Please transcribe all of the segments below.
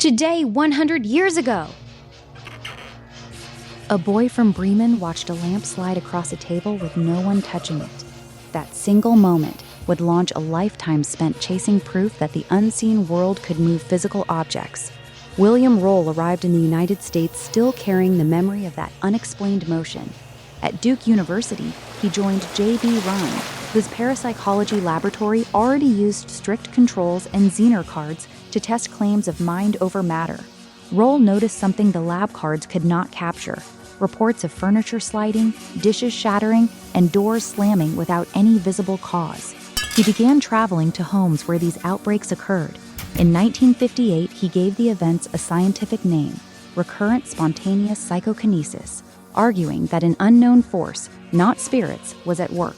Today, 100 years ago. A boy from Bremen watched a lamp slide across a table with no one touching it. That single moment would launch a lifetime spent chasing proof that the unseen world could move physical objects. William Roll arrived in the United States still carrying the memory of that unexplained motion. At Duke University, he joined J.B. Rhine, whose parapsychology laboratory already used strict controls and Zener cards to test claims of mind over matter. Roll noticed something the lab cards could not capture: reports of furniture sliding, dishes shattering, and doors slamming without any visible cause. He began traveling to homes where these outbreaks occurred. In 1958, he gave the events a scientific name: recurrent spontaneous psychokinesis, arguing that an unknown force, not spirits, was at work.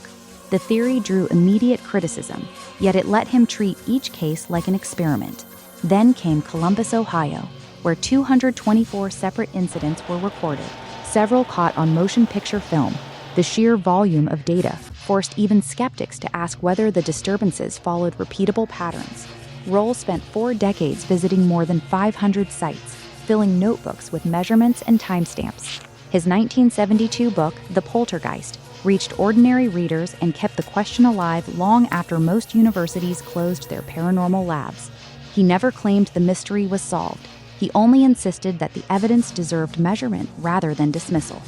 The theory drew immediate criticism, yet it let him treat each case like an experiment. Then came Columbus, Ohio, where 224 separate incidents were recorded, several caught on motion picture film. The sheer volume of data forced even skeptics to ask whether the disturbances followed repeatable patterns. Roll spent 4 decades visiting more than 500 sites, filling notebooks with measurements and timestamps. His 1972 book, The Poltergeist, reached ordinary readers and kept the question alive long after most universities closed their paranormal labs. He never claimed the mystery was solved. He only insisted that the evidence deserved measurement rather than dismissal.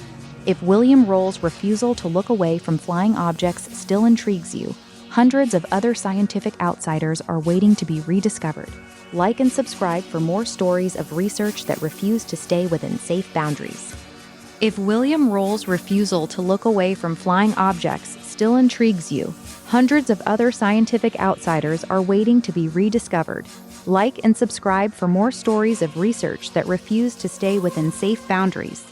If William Roll's refusal to look away from flying objects still intrigues you, hundreds of other scientific outsiders are waiting to be rediscovered. Like and subscribe for more stories of research that refuse to stay within safe boundaries. If William Roll's refusal to look away from flying objects still intrigues you, hundreds of other scientific outsiders are waiting to be rediscovered. Like and subscribe for more stories of research that refuse to stay within safe boundaries.